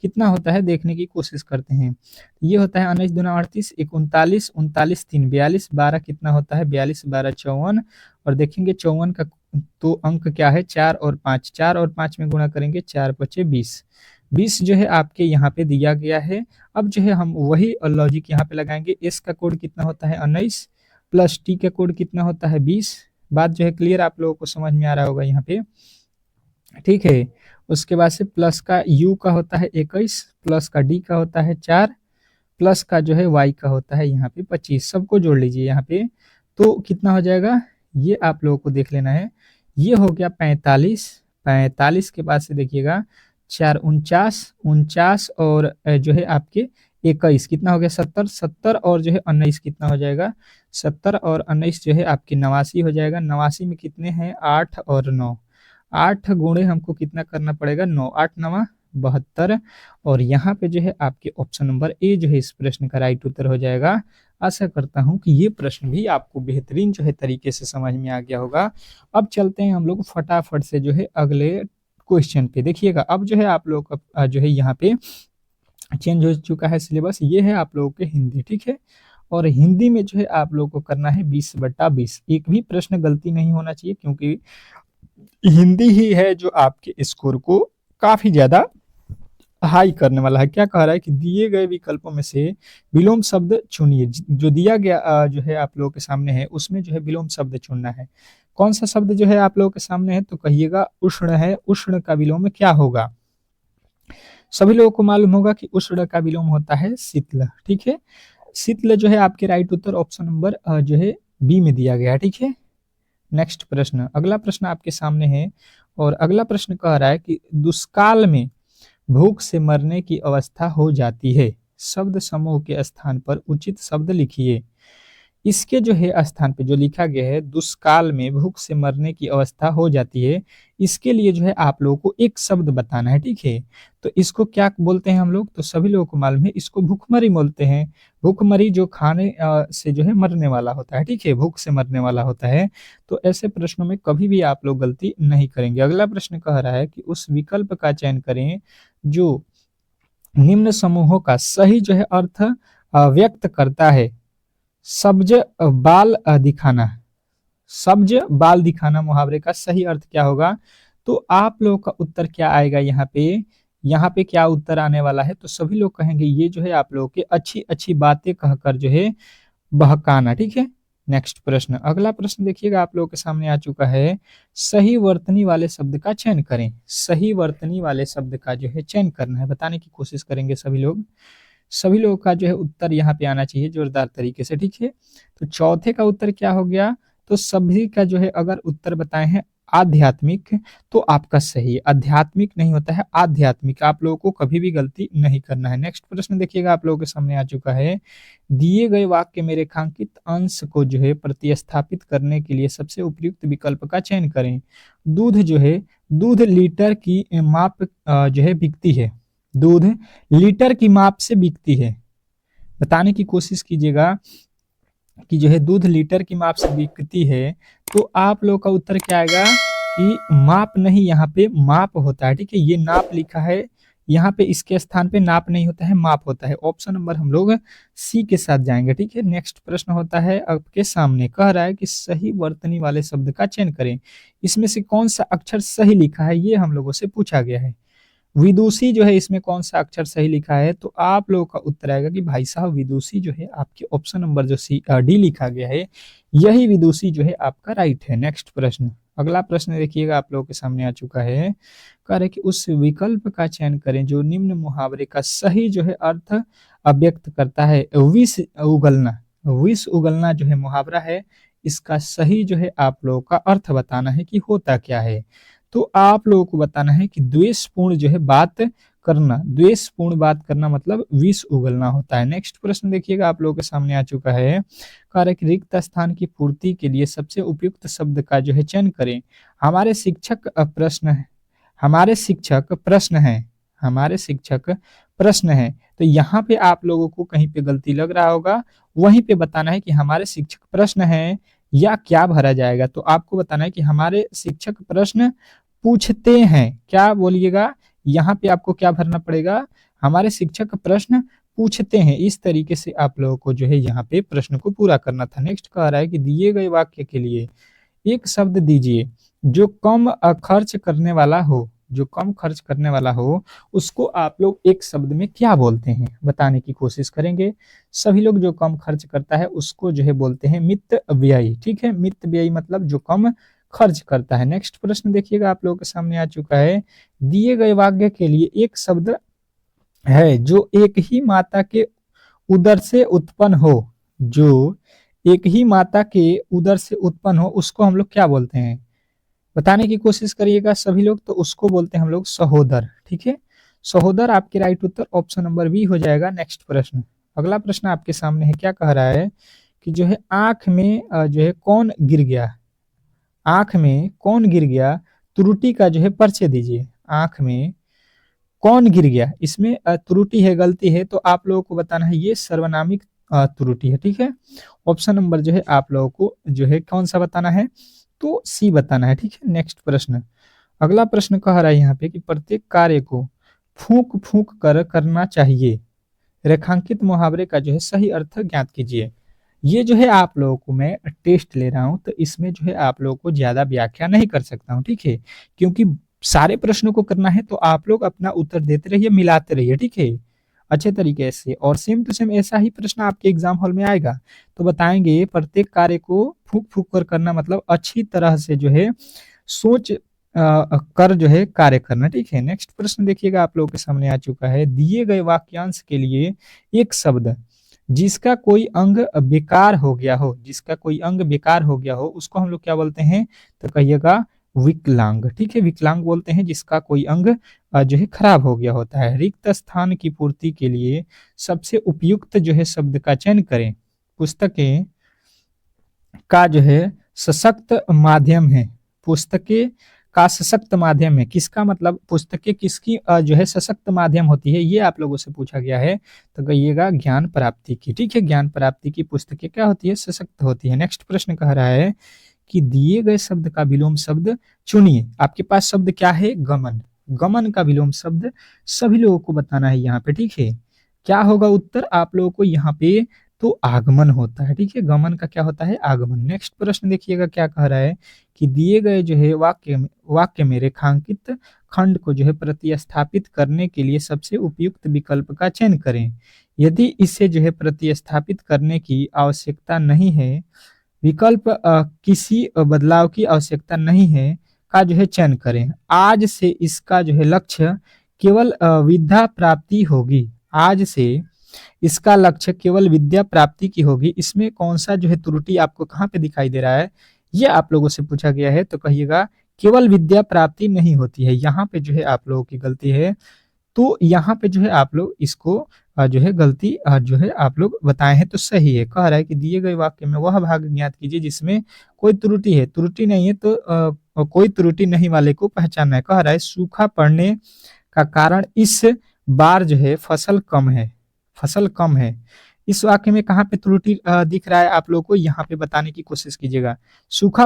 कितना होता है देखने की कोशिश करते हैं। ये होता है 19 दूना 38, 1 39, 39 3 42, 12 कितना होता है 42 12 54, और देखेंगे 54 का तो अंक क्या है 4 और 5, 4 और 5 में गुणा करेंगे 4 5 20, 20 जो है आपके यहाँ पे दिया गया है। अब जो है हम वही लॉजिक यहाँ पे लगाएंगे। एस का कोड कितना होता है 19 प्लस टी का कोड कितना होता है 20। बात जो है क्लियर आप लोगों को समझ में आ रहा होगा यहाँ पे, ठीक है। उसके बाद से प्लस का यू का होता है 21, प्लस का डी का होता है 4, प्लस का जो है वाई का होता है यहाँ पे 25। सबको जोड़ लीजिए यहाँ पे, तो कितना हो जाएगा ये आप लोगों को देख लेना है। ये हो गया 45, 45 के बाद से देखिएगा 4 49, 49 और जो है आपके 21 कितना हो गया 70, 70 और जो है 19 कितना हो जाएगा, 70 और 19 जो है आपकी 89 हो जाएगा। 89 में कितने हैं 8 और 9, 8 गुणे हमको कितना करना पड़ेगा 9, 8 9 72, और यहाँ पे जो है आपके ऑप्शन नंबर ए जो है इस प्रश्न का राइट उत्तर हो जाएगा। आशा करता हूँ कि ये प्रश्न भी आपको बेहतरीन जो है तरीके से समझ में आ गया होगा। अब चलते हैं हम लोग फटाफट से जो है अगले क्वेश्चन पे। देखिएगा अब जो है आप लोग का जो है यहाँ पे चेंज हो चुका है सिलेबस। ये है आप लोगों के हिंदी, ठीक है। और हिंदी में जो है आप लोगों को करना है 20/20। एक भी प्रश्न गलती नहीं होना चाहिए, क्योंकि हिंदी ही है जो आपके स्कोर को काफी ज्यादा हाई करने वाला है। क्या कह रहा है कि दिए गए विकल्पों में से विलोम शब्द चुनिए। जो दिया गया जो है आप लोगों के सामने है उसमें जो है विलोम शब्द चुनना है। कौन सा शब्द जो है आप लोगों के सामने है, तो कहिएगा उष्ण है। उष्ण का विलोम क्या होगा। सभी लोगों को मालूम होगा कि उष्ण का विलोम होता है शीतल, ठीक है। शीतल जो है आपके राइट उत्तर ऑप्शन नंबर जो है बी में दिया गया है, ठीक है। नेक्स्ट प्रश्न, अगला प्रश्न आपके सामने है, और अगला प्रश्न कह रहा है कि दुष्काल में भूख से मरने की अवस्था हो जाती है। शब्द समूह के स्थान पर उचित शब्द लिखिए। इसके जो है स्थान पे जो लिखा गया है दुष्काल में भूख से मरने की अवस्था हो जाती है, इसके लिए जो है आप लोगों को एक शब्द बताना है, ठीक है। तो इसको क्या बोलते हैं हम लोग, तो सभी लोगों को मालूम है इसको भूखमरी बोलते हैं। भूखमरी जो खाने से जो है मरने वाला होता है, ठीक है, भूख से मरने वाला होता है। तो ऐसे प्रश्नों में कभी भी आप लोग गलती नहीं करेंगे। अगला प्रश्न कह रहा है कि उस विकल्प का चयन करें जो निम्न समूहों का सही जो है अर्थ व्यक्त करता है। सब्ज बाल दिखाना, सब्ज बाल दिखाना मुहावरे का सही अर्थ क्या होगा। तो आप लोगों का उत्तर क्या आएगा यहाँ पे, यहाँ पे क्या उत्तर आने वाला है, तो सभी लोग कहेंगे ये जो है आप लोगों के अच्छी अच्छी बातें कहकर जो है बहकाना, ठीक है। नेक्स्ट प्रश्न, अगला प्रश्न देखिएगा आप लोगों के सामने आ चुका है। सही वर्तनी वाले शब्द का चयन करें। सही वर्तनी वाले शब्द का जो है चयन करना है, बताने की कोशिश करेंगे सभी लोग। सभी लोगों का जो है उत्तर यहाँ पे आना चाहिए जोरदार तरीके से, ठीक है। तो चौथे का उत्तर क्या हो गया, तो सभी का जो है अगर उत्तर बताए हैं आध्यात्मिक, तो आपका सही है। आध्यात्मिक नहीं होता है, आध्यात्मिक। आप लोगों को कभी भी गलती नहीं करना है। नेक्स्ट प्रश्न देखिएगा आप लोगों के सामने आ चुका है। दिए गए वाक्य में रेखांकित अंश को जो है प्रतिस्थापित करने के लिए सबसे उपयुक्त विकल्प का चयन करें। दूध जो है, दूध लीटर की माप जो है बिकती है। दूध लीटर की माप से बिकती है। बताने की कोशिश कीजिएगा कि जो है दूध लीटर की माप से बिकती है, तो आप लोग का उत्तर क्या आएगा कि माप नहीं, यहाँ पे माप होता है। ठीक है, ये नाप लिखा है, यहाँ पे इसके स्थान पे नाप नहीं होता है, माप होता है। ऑप्शन नंबर हम लोग सी के साथ जाएंगे। ठीक है, नेक्स्ट प्रश्न होता है आपके सामने, कह रहा है कि सही वर्तनी वाले शब्द का चयन करें। इसमें से कौन सा अक्षर सही लिखा है, ये हम लोगों से पूछा गया है। विदुषी जो है, इसमें कौन सा अक्षर सही लिखा है, तो आप लोगों का उत्तर आएगा कि भाई साहब विदुषी जो है आपके ऑप्शन नंबर जो डी लिखा गया है, यही विदुषी जो है आपका राइट है। नेक्स्ट प्रश्न, अगला प्रश्न देखिएगा आप लोगों के सामने आ चुका है। कह रहे कि उस विकल्प का चयन करें जो निम्न मुहावरे का सही जो है अर्थ अव्यक्त करता है। विष उगलना, विष उगलना जो है मुहावरा है, इसका सही जो है आप लोगों का अर्थ बताना है कि होता क्या है। तो आप लोगों को बताना है कि द्वेषपूर्ण जो है बात करना, द्वेषपूर्ण बात करना मतलब विष उगलना होता है। नेक्स्ट प्रश्न देखिएगा आप लोगों के सामने आ चुका है। कार्य कि रिक्त स्थान की पूर्ति के लिए सबसे उपयुक्त शब्द का जो है चयन करें। हमारे शिक्षक प्रश्न है, हमारे शिक्षक प्रश्न है, हमारे शिक्षक प्रश्न है। तो यहाँ पे आप लोगों को कहीं पे गलती लग रहा होगा, वहीं पे बताना है कि हमारे शिक्षक प्रश्न है या क्या भरा जाएगा। तो आपको बताना है कि हमारे शिक्षक प्रश्न पूछते हैं। क्या बोलिएगा, यहाँ पे आपको क्या भरना पड़ेगा, हमारे शिक्षक प्रश्न पूछते हैं। इस तरीके से आप लोगों को जो है यहाँ पे प्रश्न को पूरा करना था। नेक्स्ट कह रहा है कि दिए गए वाक्य के लिए एक शब्द दीजिए जो कम खर्च करने वाला हो, जो कम खर्च करने वाला हो, उसको आप लोग एक शब्द में क्या बोलते हैं, बताने की कोशिश करेंगे। सभी लोग जो कम खर्च करता है उसको जो है बोलते हैं मित व्ययी। ठीक है, मित व्ययी मतलब जो कम खर्च करता है। नेक्स्ट प्रश्न देखिएगा आप लोगों के सामने आ चुका है। दिए गए वाक्य के लिए एक शब्द है जो एक ही माता के उदर से उत्पन्न हो, जो एक ही माता के उदर से उत्पन्न हो, उसको हम लोग क्या बोलते हैं, बताने की कोशिश करिएगा सभी लोग। तो उसको बोलते हैं हम लोग सहोदर। ठीक है, सहोदर आपके राइट उत्तर ऑप्शन नंबर बी हो जाएगा। नेक्स्ट प्रश्न, अगला प्रश्न आपके सामने है। क्या कह रहा है कि जो है आंख में जो है कौन गिर गया, आंख में कौन गिर गया, त्रुटि का जो है परिचय दीजिए। आंख में कौन गिर गया, इसमें त्रुटि है, गलती है, तो आप लोगों को बताना है ये सर्वनामिक त्रुटि है। ठीक है, ऑप्शन नंबर जो है आप लोगों को जो है कौन सा बताना है, तो सी बताना है। ठीक है, नेक्स्ट प्रश्न, अगला प्रश्न कह रहा है यहाँ पे कि प्रत्येक कार्य को फूंक फूंक कर करना चाहिए। रेखांकित मुहावरे का जो है सही अर्थ ज्ञात कीजिए। ये जो है आप लोगों को मैं टेस्ट ले रहा हूं, तो इसमें जो है आप लोगों को ज्यादा व्याख्या नहीं कर सकता हूं। ठीक है, क्योंकि सारे प्रश्नों को करना है, तो आप लोग अपना उत्तर देते रहिए, मिलाते रहिए। ठीक है, अच्छे तरीके से, और सेम टू सेम ऐसा ही प्रश्न आपके एग्जाम हॉल में आएगा। तो बताएंगे प्रत्येक कार्य को फूंक फूंक कर करना मतलब अच्छी तरह से जो है सोच कर जो है कार्य करना। ठीक है, नेक्स्ट प्रश्न देखिएगा आप लोगों के सामने आ चुका है। दिए गए वाक्यांश के लिए एक शब्द जिसका कोई अंग बेकार हो गया हो, जिसका कोई अंग बेकार हो गया हो, उसको हम लोग क्या बोलते हैं, तो कहिएगा विकलांग। ठीक है, विकलांग बोलते हैं जिसका कोई अंग जो है खराब हो गया होता है। रिक्त स्थान की पूर्ति के लिए सबसे उपयुक्त जो है शब्द का चयन करें। पुस्तकें का जो है सशक्त माध्यम है, पुस्तकें का सशक्त माध्यम है, किसका मतलब पुस्तकें किसकी जो है सशक्त माध्यम होती है, ये आप लोगों से पूछा गया है। तो कहिएगा ज्ञान प्राप्ति की। ठीक है, ज्ञान प्राप्ति की पुस्तकें क्या होती है, सशक्त होती है। नेक्स्ट प्रश्न कह रहा है कि दिए गए शब्द का विलोम शब्द चुनिए। आपके पास शब्द क्या है, गमन, गमन का विलोम शब्द सभी लोगों को बताना है यहाँ पे। ठीक है, क्या होगा उत्तर आप लोगों को यहाँ पे, तो आगमन होता है। ठीक है, गमन का क्या होता है, आगमन। नेक्स्ट प्रश्न देखिएगा क्या कह रहा है कि दिए गए जो है वाक्य में रेखांकित खंड को जो है प्रतिस्थापित करने के लिए सबसे उपयुक्त विकल्प का चयन करें। यदि इसे जो है प्रतिस्थापित करने की आवश्यकता नहीं है, विकल्प किसी बदलाव की आवश्यकता नहीं है का जो है चयन करें। आज से इसका जो है लक्ष्य केवल विद्या प्राप्ति होगी, आज से इसका लक्ष्य केवल विद्या प्राप्ति की होगी। इसमें कौन सा जो है त्रुटि आपको कहाँ पे दिखाई दे रहा है, ये आप लोगों से पूछा गया है। तो कहिएगा केवल विद्या प्राप्ति नहीं होती है। यहाँ पे जो है आप लोगों की गलती है। तो यहाँ पे जो है आप लोग इसको जो है गलती जो है आप लोग बताए हैं तो सही है। कह रहा है कि दिए गए वाक्य में वह भाग ज्ञात कीजिए जिसमें कोई त्रुटि है। त्रुटि नहीं है तो कोई त्रुटि नहीं वाले को पहचानना है। कह रहा है सूखा पड़ने का कारण इस बार जो है फसल कम है। फसल कम है। इस वाक्य में कहाँ पे त्रुटि दिख रहा है आप लोगों को, यहाँ पे बताने की कोशिश कीजिएगा। सूखा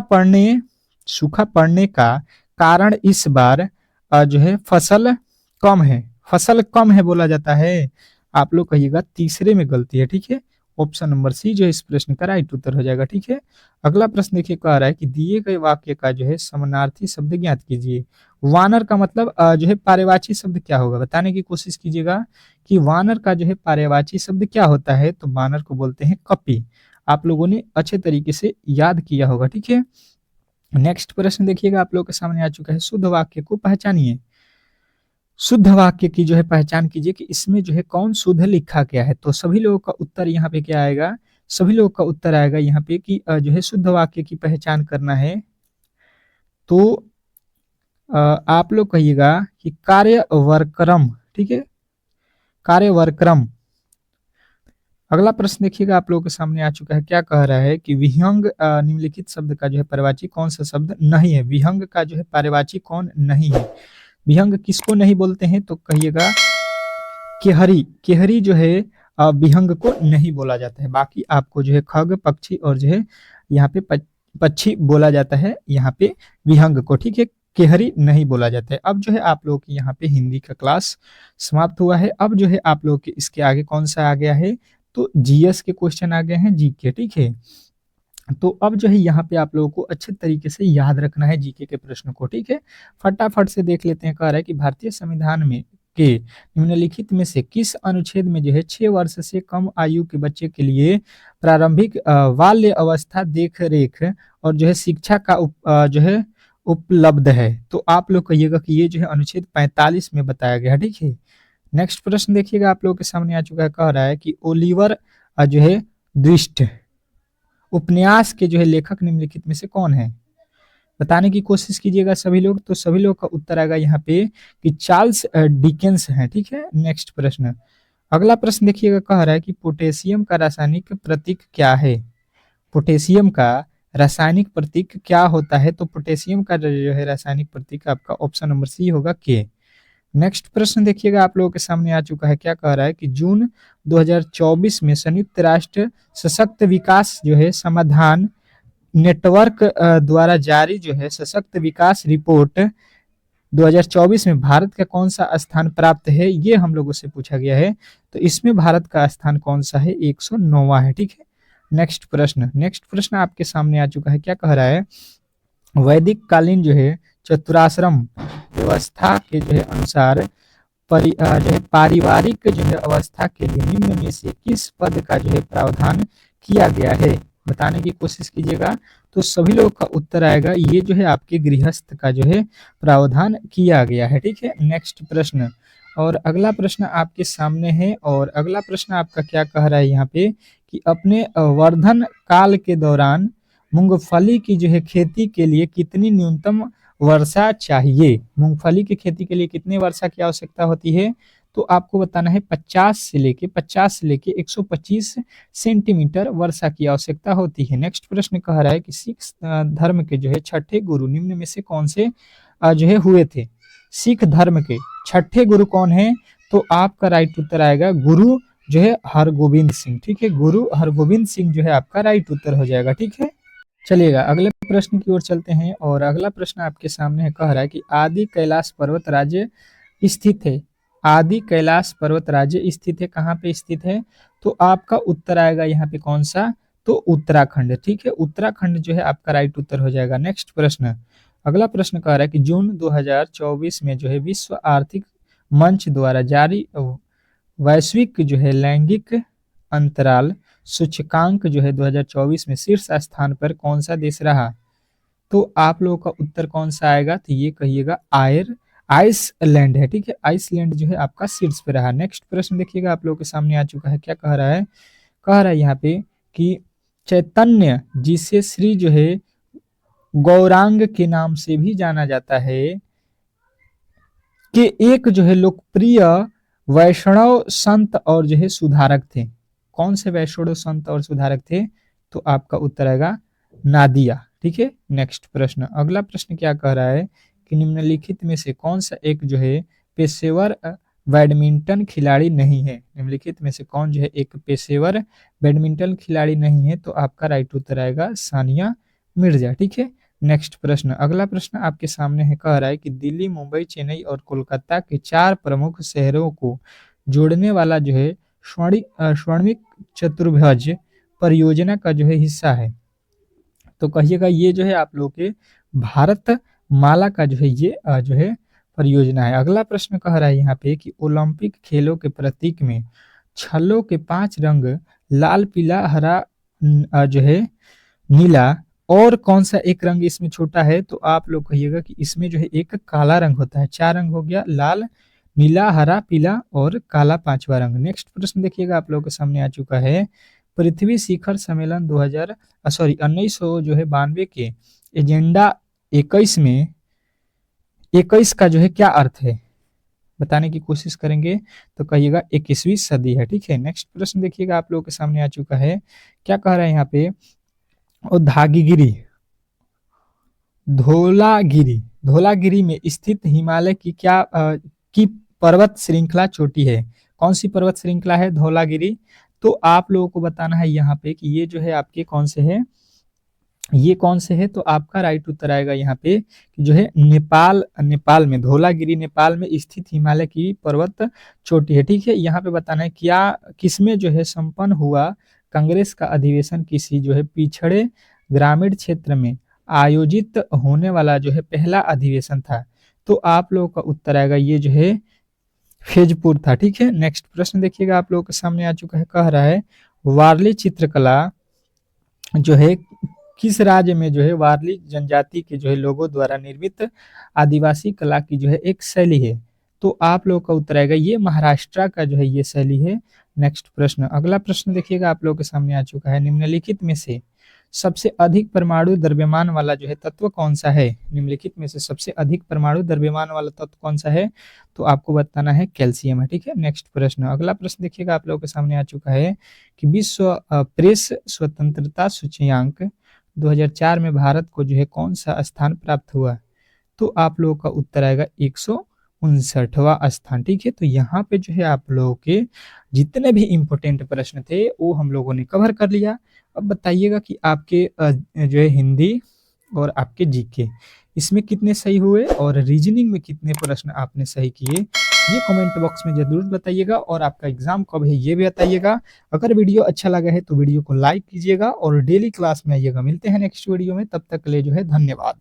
पड़ने का कारण इस बार जो है फसल कम है। फसल कम है बोला जाता है। आप लोग कहिएगा तीसरे में गलती है। ठीक है, ऑप्शन नंबर सी जो है इस प्रश्न का राइट उत्तर हो जाएगा। ठीक है, अगला प्रश्न देखिए, कह रहा है कि दिए गए वाक्य का जो है समानार्थी शब्द ज्ञात कीजिए। वानर का मतलब जो है पर्यायवाची शब्द क्या होगा, बताने की कोशिश कीजिएगा कि वानर का जो है पर्यायवाची शब्द क्या होता है। तो वानर को बोलते हैं कपि। आप लोगों ने अच्छे तरीके से याद किया होगा। ठीक है, नेक्स्ट प्रश्न देखिएगा आप लोगों के सामने आ चुका है। शुद्ध वाक्य को पहचानिए। शुद्ध वाक्य की जो है पहचान कीजिए कि इसमें जो है कौन शुद्ध लिखा गया है। तो सभी लोगों का उत्तर यहाँ पे क्या आएगा, सभी लोगों का उत्तर आएगा यहाँ पे कि जो है शुद्ध वाक्य की पहचान करना है। तो आप लोग कहिएगा कि कार्य वर्क्रम। ठीक है, कार्य वर्क्रम। अगला प्रश्न देखिएगा आप लोगों के सामने आ चुका है। क्या कह रहा है कि विहंग निम्नलिखित शब्द का जो है पर्यायवाची कौन सा शब्द नहीं है। विहंग का जो है पर्यायवाची कौन नहीं है। विहंग किसको नहीं बोलते हैं, तो कहिएगा केहरी। केहरी जो है विहंग को नहीं बोला जाता है। बाकी आपको जो है खग, पक्षी और जो है यहाँ पे पक्षी बोला जाता है यहाँ पे विहंग को। ठीक है, केहरी नहीं बोला जाता है। अब जो है आप लोगों की यहाँ पे हिंदी का क्लास समाप्त हुआ है। अब जो है आप लोग के इसके आगे कौन सा आ गया है, तो जीएस के क्वेश्चन आ गए हैं, जीके। ठीक है, तो अब जो है यहाँ पे आप लोगों को अच्छे तरीके से याद रखना है जीके के प्रश्न को। ठीक है, फटाफट से देख लेते हैं। कह रहा है कि भारतीय संविधान में के निम्नलिखित में से किस अनुच्छेद में जो है 6 वर्ष से कम आयु के बच्चे के लिए प्रारंभिक बाल्य अवस्था देख रेख और जो है शिक्षा का जो है उपलब्ध है। तो आप लोग कहिएगा कि ये जो है अनुच्छेद 45 में बताया गया है। ठीक है, नेक्स्ट प्रश्न देखिएगा आप लोगों के सामने आ चुका है। कह रहा है कि ओलिवर जो है ट्विस्ट उपन्यास के जो है लेखक निम्नलिखित में से कौन है, बताने की कोशिश कीजिएगा सभी लोग। तो सभी लोग का उत्तर आएगा यहाँ पे कि चार्ल्स डिकेंस है। ठीक है, नेक्स्ट प्रश्न, अगला प्रश्न देखिएगा। कह रहा है कि पोटेशियम का रासायनिक प्रतीक क्या है। पोटेशियम का रासायनिक प्रतीक क्या होता है, तो पोटेशियम का जो है रासायनिक प्रतीक आपका ऑप्शन नंबर सी होगा के। नेक्स्ट प्रश्न देखिएगा आप लोगों के सामने आ चुका है। क्या कह रहा है कि जून 2024 में संयुक्त राष्ट्र सशक्त विकास जो है समाधान नेटवर्क द्वारा जारी जो है सशक्त विकास रिपोर्ट 2024 में भारत का कौन सा स्थान प्राप्त है, ये हम लोगों से पूछा गया है। तो इसमें भारत का स्थान कौन सा है, 109वां है। ठीक है, नेक्स्ट प्रश्न आपके सामने आ चुका है। क्या कह रहा है, वैदिक कालीन जो है चतुराश्रम व्यवस्था के जो है अनुसार जो है पारिवारिक जो है अवस्था के लिए निम्न में से किस पद का जो है प्रावधान किया गया है, बताने की कोशिश कीजिएगा। तो सभी लोग का उत्तर आएगा ये जो है आपके गृहस्थ का जो है प्रावधान किया गया है। ठीक है, नेक्स्ट प्रश्न, और अगला प्रश्न आपके सामने है। और अगला प्रश्न आपका क्या कह रहा है यहाँ पे कि अपने वर्धन काल के दौरान मूंगफली की जो है खेती के लिए कितनी न्यूनतम वर्षा चाहिए। मूंगफली की खेती के लिए कितने वर्षा की आवश्यकता होती है, तो आपको बताना है 50 से लेके 125 सेंटीमीटर वर्षा की आवश्यकता होती है। नेक्स्ट प्रश्न कह रहा है कि सिख धर्म के जो है छठे गुरु निम्न में से कौन से जो है हुए थे। सिख धर्म के छठे गुरु कौन है, तो आपका राइट उत्तर आएगा गुरु जो है हरगोविंद सिंह। ठीक है, गुरु हरगोविंद सिंह जो है आपका राइट उत्तर हो जाएगा। ठीक है, चलिएगा अगले प्रश्न की ओर चलते हैं। और अगला प्रश्न आपके सामने है, कह रहा है कि आदि कैलाश पर्वत राज्य स्थित है। आदि कैलाश पर्वत राज्य स्थित है, कहाँ पे स्थित है, तो आपका उत्तर आएगा यहाँ पे कौन सा, तो उत्तराखंड। ठीक है, उत्तराखंड जो है आपका राइट उत्तर हो जाएगा। नेक्स्ट प्रश्न, अगला प्रश्न कह रहा है कि जून 2024 में जो है विश्व आर्थिक मंच द्वारा जारी वैश्विक जो है लैंगिक अंतराल सूचकांक जो है 2024 में शीर्ष स्थान पर कौन सा देश रहा। तो आप लोगों का उत्तर कौन सा आएगा, तो ये कहिएगा आइसलैंड है। ठीक है, आइसलैंड जो है आपका शीर्ष पे रहा। नेक्स्ट प्रश्न देखिएगा आप लोगों के सामने आ चुका है। क्या कह रहा है, कह रहा है यहाँ पे कि चैतन्य जी से श्री जो है गौरांग के नाम से भी जाना जाता है कि एक जो है लोकप्रिय वैष्णव संत और जो है सुधारक थे। कौन से वैष्णव संत और सुधारक थे? तो आपका उत्तर आएगा नादिया। ठीक है, नेक्स्ट प्रश्न, अगला प्रश्न क्या कह रहा है कि निम्नलिखित में से कौन सा एक जो है पेशेवर बैडमिंटन खिलाड़ी नहीं है? निम्नलिखित में से कौन जो है एक पेशेवर बैडमिंटन खिलाड़ी नहीं है? तो आपका राइट उत्तर आएगा सानिया मिर्जा। ठीक है, नेक्स्ट प्रश्न, अगला प्रश्न आपके सामने है, कह रहा है कि दिल्ली, मुंबई, चेन्नई और कोलकाता के 4 प्रमुख शहरों को जोड़ने वाला जो है स्वर्णिक चतुर्भुज परियोजना का जो है हिस्सा है। तो कहिएगा ये जो है आप लोग के भारत माला का जो है ये जो है परियोजना है। अगला प्रश्न कह रहा है यहाँ पे कि ओलंपिक खेलों के प्रतीक में छल्लों के 5 रंग लाल, पीला, हरा, जो है नीला, और कौन सा एक रंग इसमें छोटा है? तो आप लोग कहिएगा कि इसमें जो है एक काला रंग होता है। 4 रंग हो गया, लाल, नीला, हरा, पीला और काला 5वां रंग। नेक्स्ट प्रश्न देखिएगा आप लोगों के सामने आ चुका है, पृथ्वी शिखर सम्मेलन 1992 जो है 92 के एजेंडा 21 में 21 का जो है क्या अर्थ है? बताने की कोशिश करेंगे तो कहिएगा 21वीं सदी है। ठीक है, नेक्स्ट प्रश्न देखिएगा आप लोगों के सामने आ चुका है, क्या कह रहा है यहाँ पे, और धागीगिरी धौलागिरी धौलागिरी में स्थित हिमालय की की पर्वत श्रृंखला चोटी है? कौन सी पर्वत श्रृंखला है? धौलागिरी। तो आप लोगों को बताना है यहाँ पे कि ये जो है आपके कौन से है, ये कौन से है? तो आपका राइट उत्तर आएगा यहाँ पे कि जो है नेपाल में, धौलागिरी नेपाल में स्थित हिमालय की पर्वत चोटी है। ठीक है, यहाँ पे बताना है क्या किसमें जो है संपन्न हुआ कांग्रेस का अधिवेशन, किसी जो है पिछड़े ग्रामीण क्षेत्र में आयोजित होने वाला जो है पहला अधिवेशन था? तो आप लोगों का उत्तर आएगा ये जो है फैजपुर था। ठीक है, नेक्स्ट प्रश्न देखिएगा आप लोगों के सामने आ चुका है, कह रहा है वारली चित्रकला जो है किस राज्य में जो है वारली जनजाति के जो है लोगों द्वारा निर्मित आदिवासी कला की जो है एक शैली है? तो आप लोगों का उत्तर आएगा ये महाराष्ट्र का जो है ये शैली है। नेक्स्ट प्रश्न, अगला प्रश्न देखिएगा आप लोगों के सामने आ चुका है, निम्नलिखित में से सबसे अधिक परमाणु द्रव्यमान वाला जो है तत्व कौन सा है? निम्नलिखित में से सबसे अधिक परमाणु द्रव्यमान वाला तत्व कौन सा है? तो आपको बताना है कैल्शियम है। ठीक है, नेक्स्ट प्रश्न, अगला प्रश्न देखिएगा आप लोगों के सामने आ चुका है कि विश्व प्रेस स्वतंत्रता सूचकांक 2004 में भारत को जो है कौन सा स्थान प्राप्त हुआ? तो आप लोगों का उत्तर आएगा 159वां स्थान। ठीक है, तो यहाँ पे जो है आप लोगों के जितने भी इंपॉर्टेंट प्रश्न थे वो हम लोगों ने कवर कर लिया। अब बताइएगा कि आपके जो है हिंदी और आपके जीके इसमें कितने सही हुए और रीजनिंग में कितने प्रश्न आपने सही किए, ये कमेंट बॉक्स में जरूर बताइएगा, और आपका एग्जाम कब है ये भी बताइएगा। अगर वीडियो अच्छा लगा है तो वीडियो को लाइक कीजिएगा और डेली क्लास में आइएगा। मिलते हैं नेक्स्ट वीडियो में, तब तक के लिए जो है धन्यवाद।